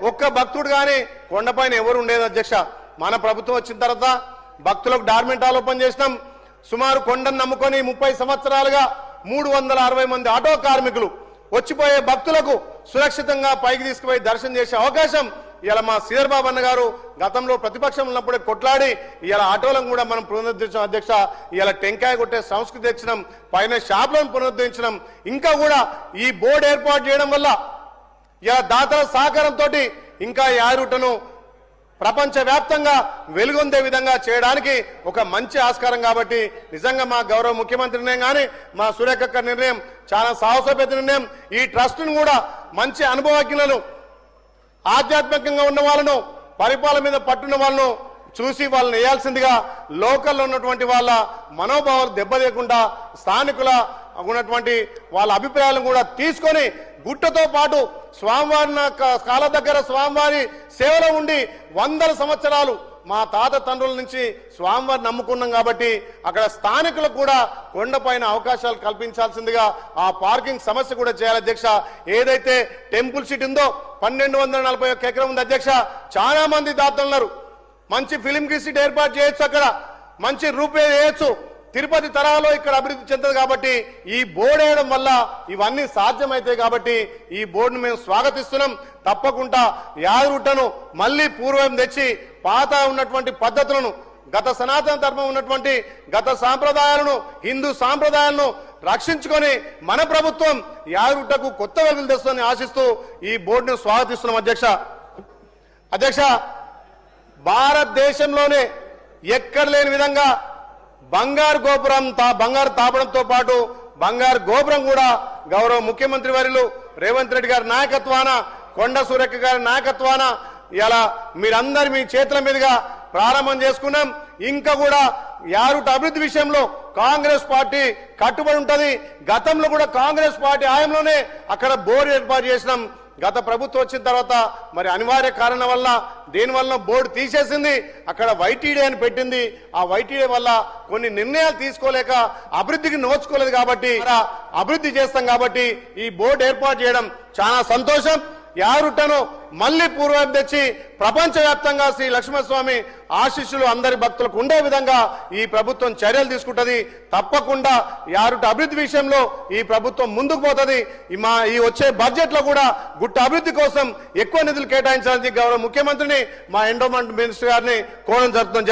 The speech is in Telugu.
ఒక్క భక్తుడు గాని కొండపైన ఎవరు ఉండేది అధ్యక్ష. మన ప్రభుత్వం వచ్చిన తర్వాత భక్తులకు డార్మెంట్ హాల్ ఓపెన్ చేసినాం. సుమారు కొండను నమ్ముకొని 30 సంవత్సరాలుగా 360 మంది ఆటో కార్మికులు వచ్చిపోయే భక్తులకు సురక్షితంగా పైకి తీసుకుపోయి దర్శనం చేసే అవకాశం ఇలా మా శ్రీధర్ బాబు అన్న గారు గతంలో ప్రతిపక్షం ఉన్నప్పుడే కొట్లాడి ఇలా ఆటోలను కూడా మనం పునరుద్ధరించాం అధ్యక్ష. ఇలా టెంకాయ కొట్టే సంస్కృతి తెచ్చినాం, పైన షాపులను పునరుద్ధరించినాం. ఇంకా కూడా ఈ బోర్డు ఏర్పాటు చేయడం వల్ల ఇలా దాతల సహకారంతో ఇంకా యారుటను ప్రపంచవ్యాప్తంగా వెలుగొందే విధంగా చేయడానికి ఒక మంచి ఆస్కారం. కాబట్టి నిజంగా మా గౌరవ ముఖ్యమంత్రి నిర్ణయం కానీ మా సురేఖక్క నిర్ణయం చాలా సాహసోపేత నిర్ణయం. ఈ ట్రస్ట్ను కూడా మంచి అనుభవజ్ఞులను, ఆధ్యాత్మికంగా ఉన్న వాళ్ళను, పరిపాలన మీద పట్టున్న వాళ్ళను చూసి వాళ్ళని వేయాల్సిందిగా లోకల్లో ఉన్నటువంటి వాళ్ళ మనోభావాలు దెబ్బతీయకుండా స్థానికుల ఉన్నటువంటి వాళ్ళ అభిప్రాయాలను కూడా తీసుకొని గుట్టతో పాటు స్వామివారి కాళ్ళ దగ్గర స్వామివారి సేవలో ఉండి 100 సంవత్సరాలు మా తాత తండ్రుల నుంచి స్వామివారిని నమ్ముకున్నాం. కాబట్టి అక్కడ స్థానికులకు కూడా కొండపైన అవకాశాలు కల్పించాల్సిందిగా ఆ పార్కింగ్ సమస్య కూడా చేయాలి అధ్యక్ష. ఏదైతే టెంపుల్ సిటీ ఉందో 1241 ఎకరం ఉంది అధ్యక్ష. చాలా మంది దాతలు ఉన్నారు. మంచి ఫిలిం సిటీ ఏర్పాటు చేయొచ్చు, అక్కడ మంచి రూపే చేయొచ్చు. తిరుపతి తరహాలో ఇక్కడ అభివృద్ధి చెందదు. కాబట్టి ఈ బోర్డు వేయడం వల్ల ఇవన్నీ సాధ్యమైతాయి. కాబట్టి ఈ బోర్డును మేము స్వాగతిస్తున్నాం. తప్పకుండా యాదగుట్టను మళ్ళీ పూర్వం తెచ్చి పాత ఉన్నటువంటి పద్ధతులను, గత సనాతన ధర్మం ఉన్నటువంటి గత సాంప్రదాయాలను, హిందూ సాంప్రదాయాలను రక్షించుకొని మన ప్రభుత్వం యాదగుట్టకు కొత్త వెలుగులు తెస్తుందని ఆశిస్తూ ఈ బోర్డును స్వాగతిస్తున్నాం అధ్యక్ష. భారతదేశంలోనే ఎక్కడ లేని విధంగా బంగారు గోపురం బంగారు తాపడంతో పాటు బంగారు గోపురం కూడా గౌరవ ముఖ్యమంత్రి వర్యులు రేవంత్ రెడ్డి గారి నాయకత్వాన, కొండ సురేఖ గారి నాయకత్వాన ఇలా మీరందరి మీ చేతుల మీదుగా ప్రారంభం చేసుకున్నాం. ఇంకా కూడా యారుట అభివృద్ధి విషయంలో కాంగ్రెస్ పార్టీ కట్టుబడి ఉంటది. గతంలో కూడా కాంగ్రెస్ పార్టీ హయాంలోనే అక్కడ బోర్డు ఏర్పాటు చేసినాం. గత ప్రభుత్వం వచ్చిన తర్వాత మరి అనివార్య కారణం వల్ల దేనివల్ల బోర్డు తీసేసింది, అక్కడ వైటీడీ అని పెట్టింది. ఆ వైటీడీ వల్ల కొన్ని నిర్ణయాలు తీసుకోలేక అభివృద్ధికి నోచుకోలేదు. కాబట్టి అభివృద్ధి చేస్తాం. కాబట్టి ఈ బోర్డు ఏర్పాటు చేయడం చాలా సంతోషం. యారుటను మళ్లీ పూర్వం తెచ్చి ప్రపంచవ్యాప్తంగా శ్రీ లక్ష్మణస్వామి ఆశీస్సులు అందరి భక్తులకు ఉండే విధంగా ఈ ప్రభుత్వం చర్యలు తీసుకుంటది. తప్పకుండా యారుట అభివృద్ధి విషయంలో ఈ ప్రభుత్వం ముందుకు పోతుంది. ఈ వచ్చే బడ్జెట్ లో కూడా గుట్ట అభివృద్ధి కోసం ఎక్కువ నిధులు కేటాయించాలని గౌరవ ముఖ్యమంత్రిని, మా ఎండోమెంట్ మినిస్టర్ గారిని కోరడం జరుగుతుంది.